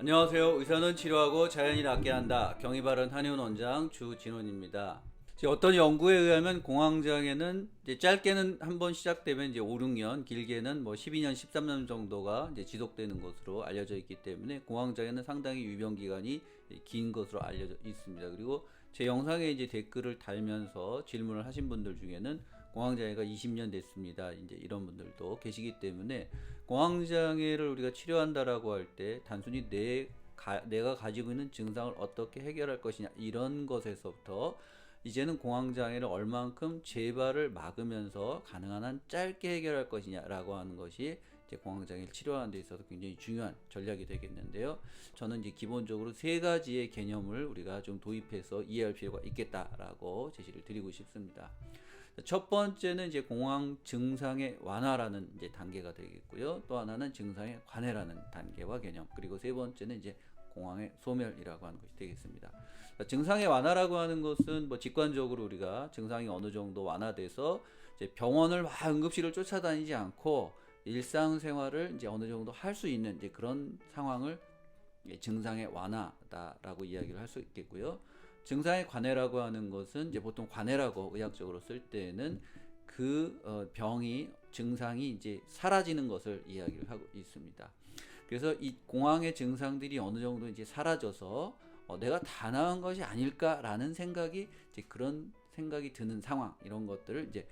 안녕하세요. 의사는 치료하고 자연이 낫게 한다. 경의바른 한의원 원장 주진원입니다. 어떤 연구에 의하면 공황장애는 이제 짧게는 한번 시작되면 이제 5, 6년, 길게는 뭐 12년, 13년 정도가 이제 지속되는 것으로 알려져 있기 때문에 공황장애는 상당히 유병 기간이 긴 것으로 알려져 있습니다. 그리고 제 영상에 이제 댓글을 달면서 질문을 하신 분들 중에는 공황장애가 20년 됐습니다. 이제 이런 분들도 계시기 때문에 공황장애를 우리가 치료한다라고 할 때 단순히 내가 가지고 있는 증상을 어떻게 해결할 것이냐 이런 것에서부터 이제는 공황장애를 얼만큼 재발을 막으면서 가능한 한 짧게 해결할 것이냐라고 하는 것이 이제 공황장애를 치료하는 데 있어서 굉장히 중요한 전략이 되겠는데요. 저는 이제 기본적으로 세 가지의 개념을 우리가 좀 도입해서 이해할 필요가 있겠다라고 제시를 드리고 싶습니다. 첫 번째는 이제 공황 증상의 완화라는 이제 단계가 되겠고요. 또 하나는 증상의 관해라는 단계와 개념. 그리고 세 번째는 이제 공황의 소멸이라고 하는 것이 되겠습니다. 증상의 완화라고 하는 것은 뭐 직관적으로 우리가 증상이 어느 정도 완화돼서 이제 병원을 막 응급실을 쫓아다니지 않고 일상생활을 이제 어느 정도 할 수 있는 이제 그런 상황을 증상의 완화다라고 이야기를 할 수 있겠고요. 증상의 관해라고 하는 것은 이제 보통 관해라고 의학적으로 쓸 때는 그 병이 증상이 이제 사라지는 것을 이야기를 하고 있습니다. 그래서 이 공황의 증상들이 어느 정도 이제 사라져서 내가 다 나은 것이 아닐까라는 생각이 이제 그런 생각이 드는 상황 이런 것들을 이제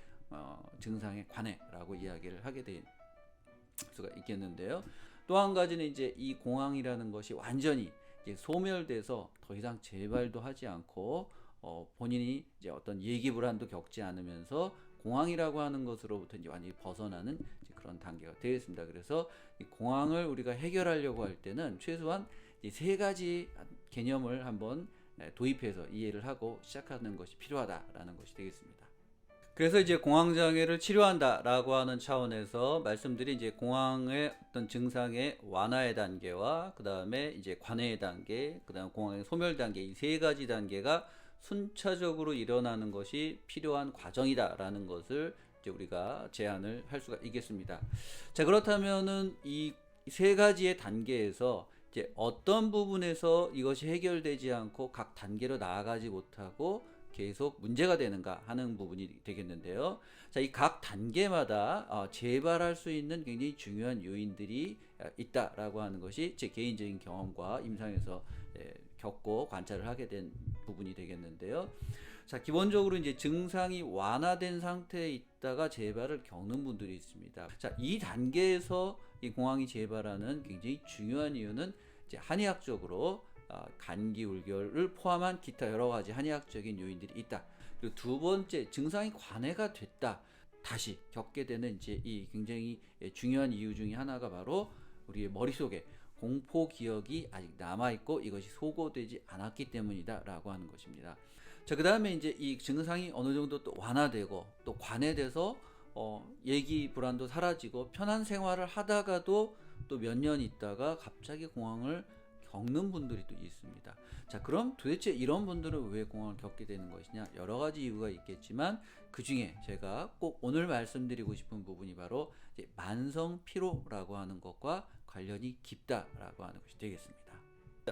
증상의 관해라고 이야기를 하게 될 수가 있겠는데요. 또 한 가지는 이제 이 공황이라는 것이 완전히 이제 소멸돼서 더 이상 재발도 하지 않고 본인이 이제 어떤 예기 불안도 겪지 않으면서 공황이라고 하는 것으로부터 이제 완전히 벗어나는 이제 그런 단계가 되겠습니다. 그래서 이 공황을 우리가 해결하려고 할 때는 최소한 이 세 가지 개념을 한번 도입해서 이해를 하고 시작하는 것이 필요하다라는 것이 되겠습니다. 그래서 이제 공황장애를 치료한다라고 하는 차원에서 말씀드린 이제 공황의 어떤 증상의 완화의 단계와 그 다음에 이제 관해의 단계, 그 다음 공황의 소멸 단계 이 세 가지 단계가 순차적으로 일어나는 것이 필요한 과정이다라는 것을 이제 우리가 제안을 할 수가 있겠습니다. 자, 그렇다면은 이 세 가지의 단계에서 이제 어떤 부분에서 이것이 해결되지 않고 각 단계로 나아가지 못하고 계속 문제가 되는가 하는 부분이 되겠는데요. 자, 이 각 단계마다 재발할 수 있는 굉장히 중요한 요인들이 있다라고 하는 것이 제 개인적인 경험과 임상에서 겪고 관찰을 하게 된 부분이 되겠는데요. 자, 기본적으로 이제 증상이 완화된 상태에 있다가 재발을 겪는 분들이 있습니다. 자, 이 단계에서 이 공황이 재발하는 굉장히 중요한 이유는 이제 한의학적으로 간기울결을 포함한 기타 여러 가지 한의학적인 요인들이 있다. 그리고 두 번째, 증상이 관해가 됐다. 다시 겪게 되는 이제 이 굉장히 중요한 이유 중에 하나가 바로 우리의 머릿속에 공포 기억이 아직 남아있고 이것이 소거되지 않았기 때문이다라고 하는 것입니다. 자, 그 다음에 이제 이 증상이 어느 정도 또 완화되고 또 관해돼서 예기 불안도 사라지고 편한 생활을 하다가도 또 몇 년 있다가 갑자기 공황을 겪는 분들이 또 있습니다. 자, 그럼 도대체 이런 분들은 왜 공황을 겪게 되는 것이냐? 여러 가지 이유가 있겠지만 그 중에 제가 꼭 오늘 말씀드리고 싶은 부분이 바로 이제 만성 피로라고 하는 것과 관련이 깊다라고 하는 것이 되겠습니다.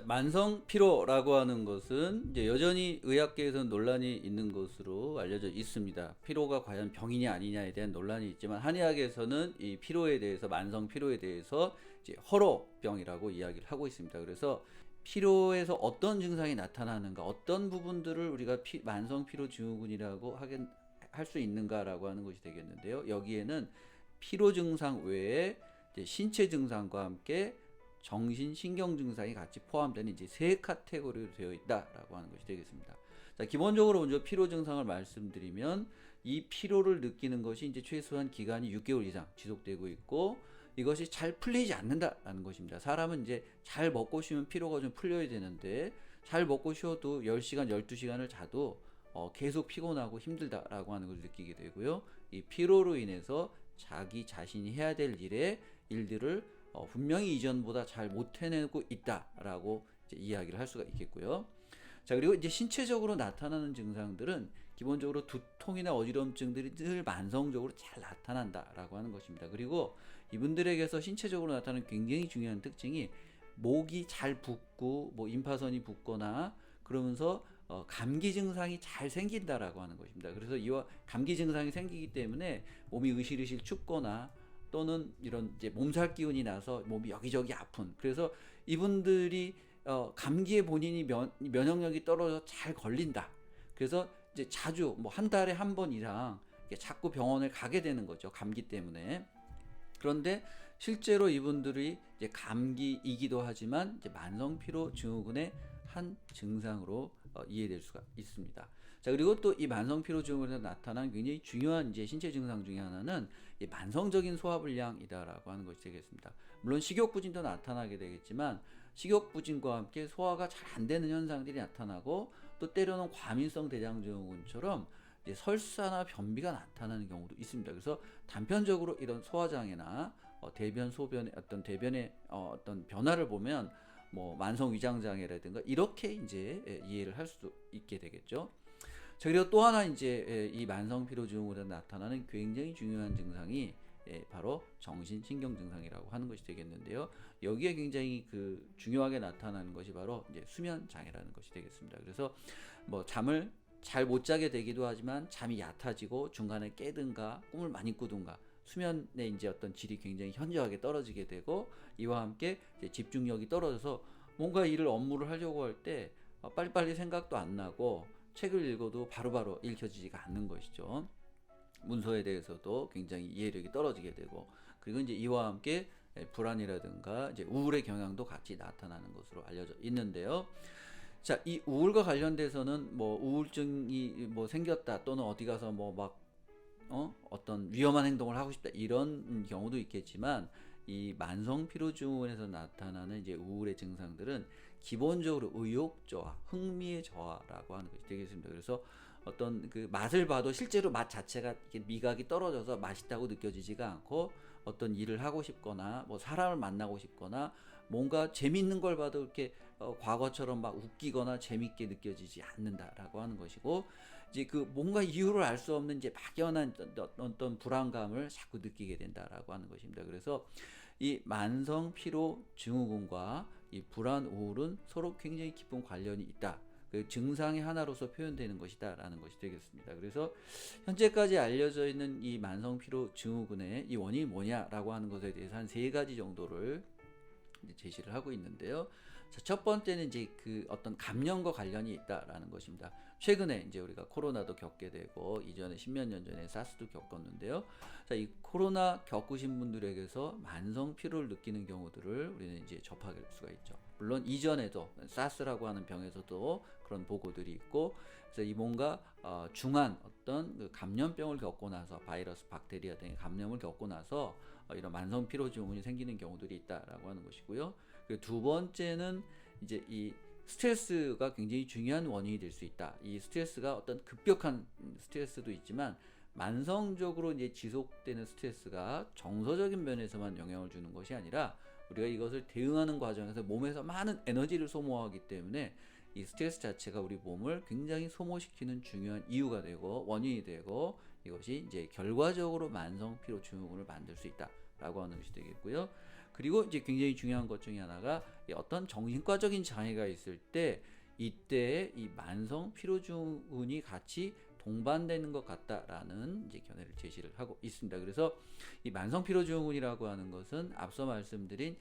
만성 피로라고 하는 것은 이제 여전히 의학계에서는 논란이 있는 것으로 알려져 있습니다. 피로가 과연 병이냐 아니냐에 대한 논란이 있지만 한의학에서는 이 피로에 대해서 만성 피로에 대해서 이제 허로병이라고 이야기를 하고 있습니다. 그래서 피로에서 어떤 증상이 나타나는가, 어떤 부분들을 우리가 만성 피로 증후군이라고 할 수 있는가라고 하는 것이 되겠는데요. 여기에는 피로 증상 외에 이제 신체 증상과 함께 정신, 신경 증상이 같이 포함되는 이제 세 카테고리로 되어 있다라고 하는 것이 되겠습니다. 자, 기본적으로 먼저 피로 증상을 말씀드리면 이 피로를 느끼는 것이 이제 최소한 기간이 6개월 이상 지속되고 있고 이것이 잘 풀리지 않는다라는 것입니다. 사람은 이제 잘 먹고 쉬면 피로가 좀 풀려야 되는데 잘 먹고 쉬어도 10시간, 12시간을 자도 계속 피곤하고 힘들다라고 하는 것을 느끼게 되고요. 이 피로로 인해서 자기 자신이 해야 될 일들을 분명히 이전보다 잘 못 해내고 있다라고 이제 이야기를 할 수가 있겠고요. 자, 그리고 이제 신체적으로 나타나는 증상들은 기본적으로 두통이나 어지럼증들이 늘 만성적으로 잘 나타난다라고 하는 것입니다. 그리고 이분들에게서 신체적으로 나타나는 굉장히 중요한 특징이 목이 잘 붓고 뭐 임파선이 붓거나 그러면서 감기 증상이 잘 생긴다라고 하는 것입니다. 그래서 이와 감기 증상이 생기기 때문에 몸이 으실으실 춥거나 또는 이런 이제 몸살 기운이 나서 몸이 여기저기 아픈, 그래서 이분들이 감기에 본인이 면역력이 떨어져 잘 걸린다. 그래서 이제 자주 뭐 한 달에 한 번 이상 자꾸 병원을 가게 되는 거죠. 감기 때문에. 그런데 실제로 이분들이 이제 감기이기도 하지만 이제 만성 피로 증후군의 한 증상으로 이해될 수가 있습니다. 자, 그리고 또 이 만성 피로 증후군에서 나타난 굉장히 중요한 이제 신체 증상 중에 하나는 이 만성적인 소화불량이다라고 하는 것이 되겠습니다. 물론 식욕부진도 나타나게 되겠지만 식욕부진과 함께 소화가 잘 안 되는 현상들이 나타나고 또 때로는 과민성 대장증후군처럼 이제 설사나 변비가 나타나는 경우도 있습니다. 그래서 단편적으로 이런 소화장애나 대변 소변의 어떤 대변의 어떤 변화를 보면 뭐 만성 위장 장애라든가 이렇게 이제 이해를 할 수 있게 되겠죠. 자, 그리고 또 하나 이제 이 만성 피로 증후군에 나타나는 굉장히 중요한 증상이 바로 정신신경 증상이라고 하는 것이 되겠는데요. 여기에 굉장히 그 중요하게 나타나는 것이 바로 이제 수면 장애라는 것이 되겠습니다. 그래서 뭐 잠을 잘 못 자게 되기도 하지만 잠이 얕아지고 중간에 깨든가 꿈을 많이 꾸든가 수면의 이제 어떤 질이 굉장히 현저하게 떨어지게 되고 이와 함께 이제 집중력이 떨어져서 뭔가 업무를 하려고 할 때 빨리빨리 생각도 안 나고 책을 읽어도 바로바로 읽혀지지가 않는 것이죠. 문서에 대해서도 굉장히 이해력이 떨어지게 되고, 그리고 이제 이와 함께 불안이라든가 이제 우울의 경향도 같이 나타나는 것으로 알려져 있는데요. 자, 이 우울과 관련돼서는 뭐 우울증이 뭐 생겼다 또는 어디 가서 뭐 막 어떤 위험한 행동을 하고 싶다 이런 경우도 있겠지만, 이 만성 피로 증후군에서 나타나는 이제 우울의 증상들은 기본적으로 의욕 저하, 흥미의 저하라고 하는 것이 되겠습니다. 그래서 어떤 그 맛을 봐도 실제로 맛 자체가 이렇게 미각이 떨어져서 맛있다고 느껴지지가 않고, 어떤 일을 하고 싶거나 뭐 사람을 만나고 싶거나 뭔가 재밌는 걸 봐도 이렇게 과거처럼 막 웃기거나 재밌게 느껴지지 않는다라고 하는 것이고, 이제 그 뭔가 이유를 알 수 없는 이제 막연한 어떤 불안감을 자꾸 느끼게 된다라고 하는 것입니다. 그래서 이 만성 피로 증후군과 이 불안 우울은 서로 굉장히 깊은 관련이 있다. 그 증상의 하나로서 표현되는 것이다라는 것이 되겠습니다. 그래서 현재까지 알려져 있는 이 만성 피로 증후군의 이 원인이 뭐냐라고 하는 것에 대해서 한 3가지 정도를 이제 제시를 하고 있는데요. 자, 첫 번째는 이제 그 어떤 감염과 관련이 있다라는 것입니다. 최근에 이제 우리가 코로나도 겪게 되고 이전에 10몇 년 전에 사스도 겪었는데요. 자, 이 코로나 겪으신 분들에게서 만성 피로를 느끼는 경우들을 우리는 이제 접할 수가 있죠. 물론 이전에도 사스라고 하는 병에서도 그런 보고들이 있고, 그래서 이 뭔가 중한 어떤 그 감염병을 겪고 나서 바이러스, 박테리아 등의 감염을 겪고 나서 이런 만성 피로 증후군이 생기는 경우들이 있다라고 하는 것이고요. 그리고 두 번째는 이제 이 스트레스가 굉장히 중요한 원인이 될 수 있다. 이 스트레스가 어떤 급격한 스트레스도 있지만 만성적으로 이제 지속되는 스트레스가 정서적인 면에서만 영향을 주는 것이 아니라 우리가 이것을 대응하는 과정에서 몸에서 많은 에너지를 소모하기 때문에 이 스트레스 자체가 우리 몸을 굉장히 소모시키는 중요한 이유가 되고 원인이 되고, 이것이 이제 결과적으로 만성 피로 증후군을 만들 수 있다라고 하는 것이 되겠고요. 그리고 이제 굉장히 중요한 것 중에 하나가 어떤 정신과적인 장애가 있을 때 이때 이 만성 피로 증후군이 같이 동반되는 것 같다라는 이제 견해를 제시를 하고 있습니다. 그래서 이 만성 피로 증후군이라고 하는 것은 앞서 말씀드린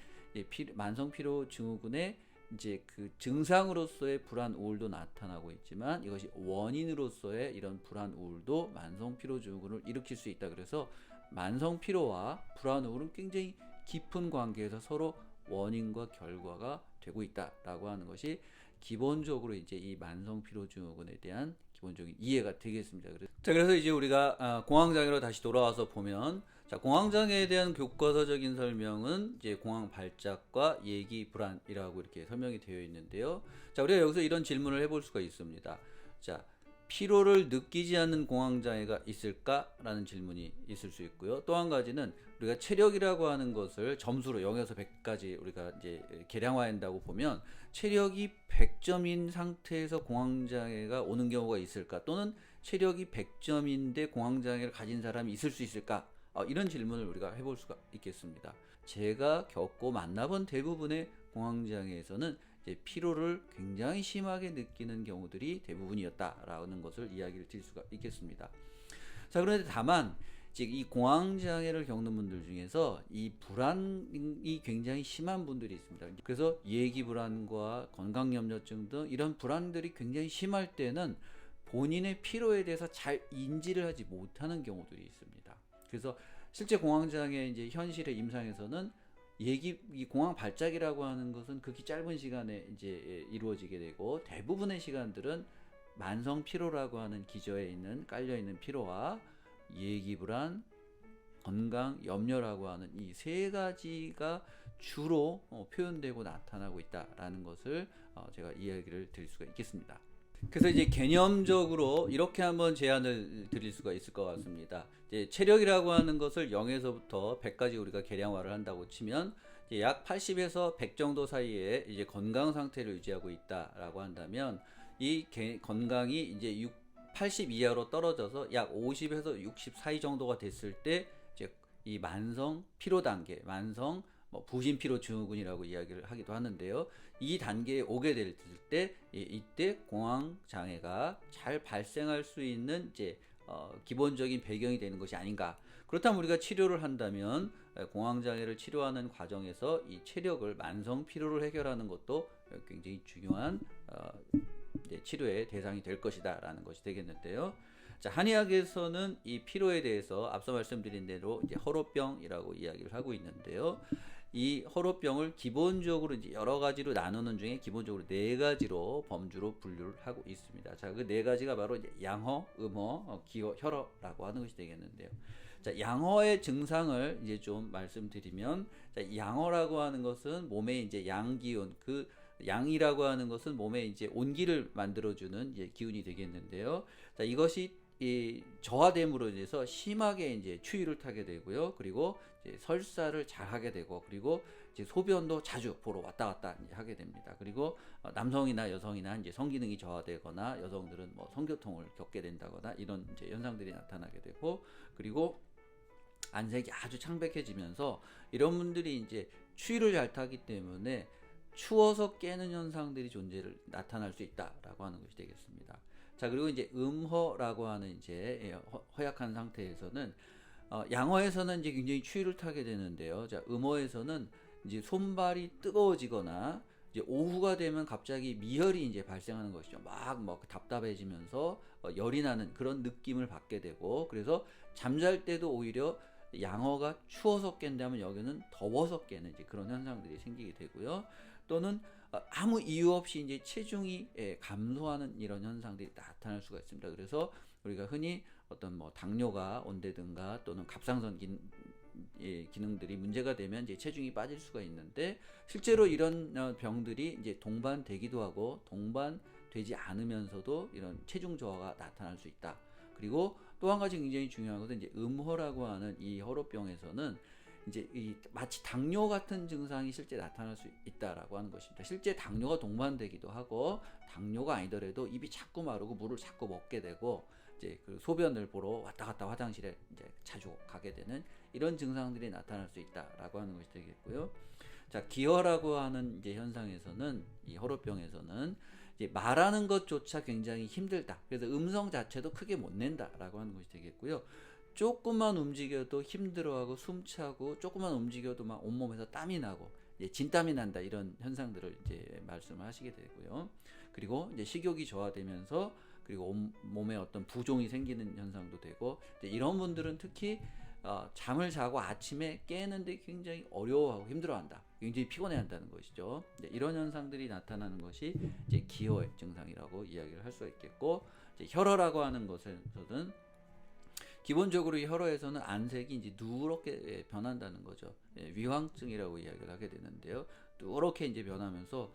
만성 피로 증후군의 이제 그 증상으로서의 불안 우울도 나타나고 있지만, 이것이 원인으로서의 이런 불안 우울도 만성 피로 증후군을 일으킬 수 있다. 그래서 만성 피로와 불안 우울은 굉장히 깊은 관계에서 서로 원인과 결과가 되고 있다라고 하는 것이 기본적으로 이제 이 만성 피로 증후군에 대한 기본적인 이해가 되겠습니다. 그래서 이제 우리가 공황장애로 다시 돌아와서 보면, 자, 공황장애에 대한 교과서적인 설명은 이제 공황 발작과 예기 불안이라고 이렇게 설명이 되어 있는데요. 자, 우리가 여기서 이런 질문을 해볼 수가 있습니다. 자, 피로를 느끼지 않는 공황장애가 있을까라는 질문이 있을 수 있고요. 또 한 가지는 우리가 체력이라고 하는 것을 점수로 0에서 100까지 우리가 이제 계량화한다고 보면 체력이 100점인 상태에서 공황장애가 오는 경우가 있을까? 또는 체력이 100점인데 공황장애를 가진 사람이 있을 수 있을까? 이런 질문을 우리가 해볼 수가 있겠습니다. 제가 겪고 만나본 대부분의 공황장애에서는 이제 피로를 굉장히 심하게 느끼는 경우들이 대부분이었다라는 것을 이야기를 드릴 수가 있겠습니다. 자, 그런데 다만 즉 이 공황장애를 겪는 분들 중에서 이 불안이 굉장히 심한 분들이 있습니다. 그래서 예기불안과 건강염려증 등 이런 불안들이 굉장히 심할 때는 본인의 피로에 대해서 잘 인지를 하지 못하는 경우들이 있습니다. 그래서 실제 공황장애 이제 현실의 임상에서는 이 공황 발작이라고 하는 것은 극히 짧은 시간에 이제 이루어지게 되고, 대부분의 시간들은 만성 피로라고 하는 기저에 있는 깔려 있는 피로와 예기불안, 건강 염려라고 하는 이 세 가지가 주로 표현되고 나타나고 있다라는 것을 제가 이야기를 드릴 수가 있겠습니다. 그래서 이제 개념적으로 이렇게 한번 제안을 드릴 수가 있을 것 같습니다. 이제 체력이라고 하는 것을 0에서부터 100까지 우리가 계량화를 한다고 치면 이제 약 80에서 100 정도 사이에 이제 건강 상태를 유지하고 있다라고 한다면, 이 건강이 이제 80 이하로 떨어져서 약 50에서 60 사이 정도가 됐을 때 이제 이 만성 피로 단계, 만성 부신 피로 증후군이라고 이야기를 하기도 하는데요. 이 단계에 오게 될 때 이때 공황 장애가 잘 발생할 수 있는 이제 기본적인 배경이 되는 것이 아닌가. 그렇다면 우리가 치료를 한다면 공황 장애를 치료하는 과정에서 이 체력을, 만성 피로를 해결하는 것도 굉장히 중요한 치료의 대상이 될 것이다라는 것이 되겠는데요. 자, 한의학에서는 이 피로에 대해서 앞서 말씀드린 대로 이제 허로병이라고 이야기를 하고 있는데요. 이 허로병을 기본적으로 이제 여러 가지로 나누는 중에 기본적으로 네 가지로 범주로 분류를 하고 있습니다. 자, 그 네 가지가 바로 이제 양허, 음허, 기허, 혈허라고 하는 것이 되겠는데요. 자, 양허의 증상을 이제 좀 말씀드리면, 자, 양허라고 하는 것은 몸에 이제 양기운, 그 양이라고 하는 것은 몸에 이제 온기를 만들어주는 이제 기운이 되겠는데요. 자, 이것이 저하됨으로 인해서 심하게 이제 추위를 타게 되고요. 그리고 이제 설사를 잘 하게 되고, 그리고 이제 소변도 자주 보러 왔다 갔다 하게 됩니다. 그리고 남성이나 여성이나 이제 성기능이 저하되거나, 여성들은 뭐 성교통을 겪게 된다거나 이런 이제 현상들이 나타나게 되고, 그리고 안색이 아주 창백해지면서 이런 분들이 이제 추위를 잘 타기 때문에 추워서 깨는 현상들이 나타날 수 있다라고 하는 것이 되겠습니다. 자, 그리고 이제 음허라고 하는 이제 허약한 상태에서는 양허에서는 이제 굉장히 추위를 타게 되는데요. 자, 음허에서는 이제 손발이 뜨거워지거나 이제 오후가 되면 갑자기 미열이 이제 발생하는 것이죠. 막 답답해지면서 열이 나는 그런 느낌을 받게 되고, 그래서 잠잘 때도 오히려 양허가 추워서 깬다면 여기는 더워서 깨는 이제 그런 현상들이 생기게 되고요. 또는 아무 이유 없이 이제 체중이 감소하는 이런 현상들이 나타날 수가 있습니다. 그래서 우리가 흔히 어떤 뭐 당뇨가 온다든가 또는 갑상선 기능들이 문제가 되면 이제 체중이 빠질 수가 있는데, 실제로 이런 병들이 이제 동반되기도 하고 동반되지 않으면서도 이런 체중 저하가 나타날 수 있다. 그리고 또 한 가지 굉장히 중요한 것은 이제 음허라고 하는 이 허로병에서는 이제 마치 당뇨 같은 증상이 실제 나타날 수 있다라고 하는 것입니다. 실제 당뇨가 동반되기도 하고, 당뇨가 아니더라도 입이 자꾸 마르고 물을 자꾸 먹게 되고, 이제 그 소변을 보러 왔다 갔다 화장실에 이제 자주 가게 되는 이런 증상들이 나타날 수 있다라고 하는 것이 되겠고요. 자, 기허라고 하는 이제 현상에서는, 이 허로병에서는 이제 말하는 것조차 굉장히 힘들다. 그래서 음성 자체도 크게 못 낸다라고 하는 것이 되겠고요. 조금만 움직여도 힘들어하고 숨차고, 조금만 움직여도 막 온몸에서 땀이 나고 이제 진땀이 난다, 이런 현상들을 이제 말씀을 하시게 되고요. 그리고 이제 식욕이 저하되면서, 그리고 몸에 어떤 부종이 생기는 현상도 되고, 이제 이런 분들은 특히 잠을 자고 아침에 깨는데 굉장히 어려워하고 힘들어한다, 굉장히 피곤해한다는 것이죠. 이런 현상들이 나타나는 것이 이제 기허의 증상이라고 이야기를 할 수가 있겠고, 이제 혈허라고 하는 것에서는 기본적으로 이 혈허에서는 안색이 이제 누렇게 변한다는 거죠. 위황증이라고 이야기를 하게 되는데요. 누렇게 이제 변하면서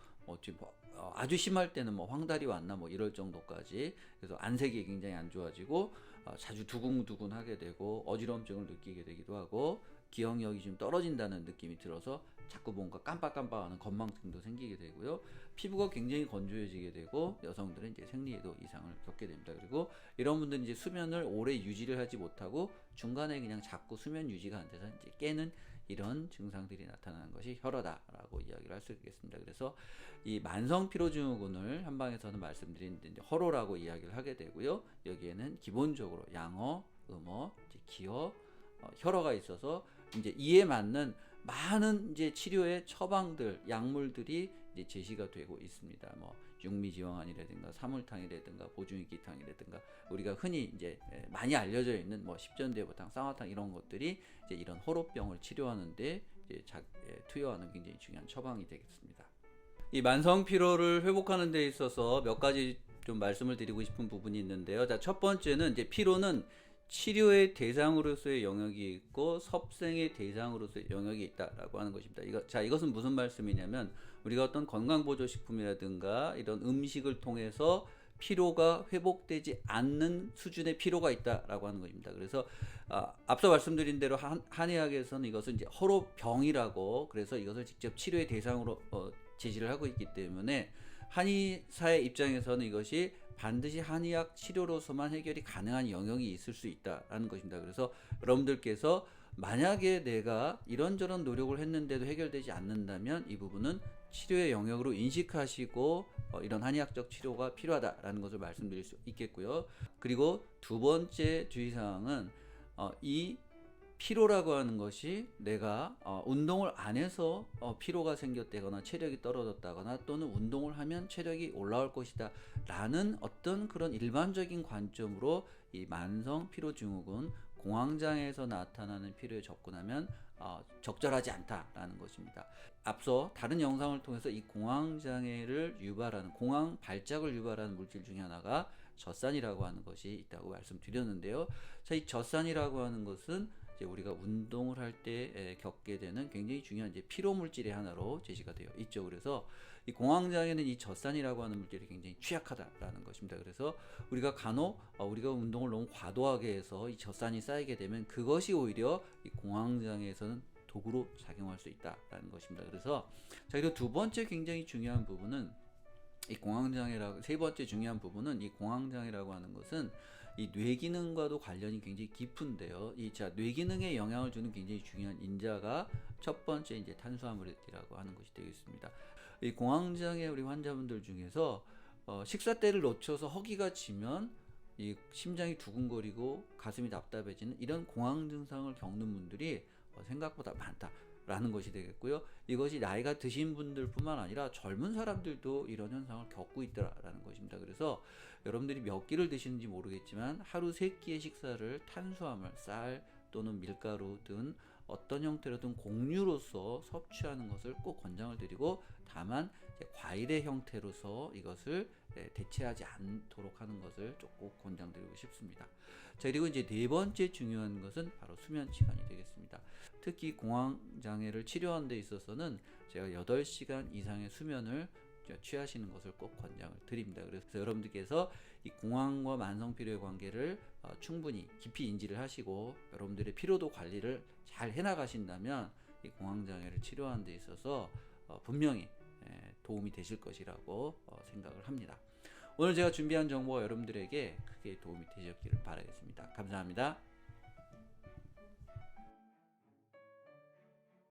아주 심할 때는 뭐 황달이 왔나 뭐 이럴 정도까지, 그래서 안색이 굉장히 안 좋아지고 자주 두근두근하게 되고 어지러움증을 느끼게 되기도 하고, 기억력이 좀 떨어진다는 느낌이 들어서 자꾸 뭔가 깜빡깜빡하는 건망증도 생기게 되고요. 피부가 굉장히 건조해지게 되고, 여성들은 이제 생리에도 이상을 겪게 됩니다. 그리고 이런 분들은 이제 수면을 오래 유지를 하지 못하고 중간에 그냥 자꾸 수면 유지가 안 돼서 이제 깨는 이런 증상들이 나타나는 것이 혈어다라고 이야기를 할 수 있겠습니다. 그래서 이 만성 피로증후군을 한방에서는 말씀드린 이제 혈어라고 이야기를 하게 되고요. 여기에는 기본적으로 양어, 음어, 이제 기어, 혈어가 있어서 이제 이에 맞는 많은 이제 치료의 처방들, 약물들이 이제 제시가 되고 있습니다. 뭐 육미지왕환이라든가 사물탕이라든가 보중익기탕이라든가 우리가 흔히 이제 많이 알려져 있는 뭐 십전대보탕, 쌍화탕 이런 것들이 이제 이런 호로병을 치료하는데 이제 투여하는 굉장히 중요한 처방이 되겠습니다. 이 만성 피로를 회복하는 데 있어서 몇 가지 좀 말씀을 드리고 싶은 부분이 있는데요. 자, 첫 번째는 이제 피로는 치료의 대상으로서의 영역이 있고 섭생의 대상으로서의 영역이 있다라고 하는 것입니다. 이것은 무슨 말씀이냐면 우리가 어떤 건강보조식품이라든가 이런 음식을 통해서 피로가 회복되지 않는 수준의 피로가 있다라고 하는 것입니다. 그래서 앞서 말씀드린 대로 한의학에서는 이것은 이제 허로병이라고 그래서 이것을 직접 치료의 대상으로 제시를 하고 있기 때문에 한의사의 입장에서는 이것이 반드시 한의학 치료로서만 해결이 가능한 영역이 있을 수 있다라는 것입니다. 그래서 여러분들께서 만약에 내가 이런저런 노력을 했는데도 해결되지 않는다면 이 부분은 치료의 영역으로 인식하시고 이런 한의학적 치료가 필요하다라는 것을 말씀드릴 수 있겠고요. 그리고 두 번째 주의사항은 이 피로라고 하는 것이 내가 운동을 안 해서 피로가 생겼다거나 체력이 떨어졌다거나 또는 운동을 하면 체력이 올라올 것이다 라는 어떤 그런 일반적인 관점으로 이 만성 피로증후군 공황장애에서 나타나는 피로에 접근하면 적절하지 않다라는 것입니다. 앞서 다른 영상을 통해서 이 공황장애를 유발하는 공황 발작을 유발하는 물질 중에 하나가 젖산이라고 하는 것이 있다고 말씀드렸는데요. 자, 이 젖산이라고 하는 것은 우리가 운동을 할 때 겪게 되는 굉장히 중요한 이제 피로 물질의 하나로 제시가 되어 있죠. 그래서 이 공황장애는 이 젖산이라고 하는 물질이 굉장히 취약하다라는 것입니다. 그래서 우리가 간혹 우리가 운동을 너무 과도하게 해서 이 젖산이 쌓이게 되면 그것이 오히려 이 공황장애에서는 도구로 작용할 수 있다라는 것입니다. 그래서 그리고 두 번째 굉장히 중요한 부분은 이 공황장애라고 세 번째 중요한 부분은 이 공황장애라고 하는 것은 이 뇌기능과도 관련이 굉장히 깊은데요. 뇌기능에 영향을 주는 굉장히 중요한 인자가 첫 번째 이제 탄수화물이라고 하는 것이 되겠습니다. 이 공황장애 우리 환자분들 중에서 식사 때를 놓쳐서 허기가 지면 이 심장이 두근거리고 가슴이 답답해지는 이런 공황 증상을 겪는 분들이 생각보다 많다라는 것이 되겠고요. 이것이 나이가 드신 분들뿐만 아니라 젊은 사람들도 이런 현상을 겪고 있다라는 것입니다. 그래서 여러분들이 몇 끼를 드시는지 모르겠지만 하루 3끼의 식사를 탄수화물, 쌀 또는 밀가루 등 어떤 형태로든 곡류로서 섭취하는 것을 꼭 권장을 드리고 다만 과일의 형태로서 이것을 대체하지 않도록 하는 것을 꼭 권장드리고 싶습니다. 자, 그리고 이제 네 번째 중요한 것은 바로 수면 시간이 되겠습니다. 특히 공황장애를 치료하는 데 있어서는 제가 8시간 이상의 수면을 취하시는 것을 꼭 권장을 드립니다. 그래서 여러분들께서 이 공황과 만성 피로의 관계를 충분히 깊이 인지를 하시고 여러분들의 피로도 관리를 잘 해나가신다면 이 공황장애를 치료하는 데 있어서 분명히 도움이 되실 것이라고 생각을 합니다. 오늘 제가 준비한 정보가 여러분들에게 크게 도움이 되셨기를 바라겠습니다. 감사합니다.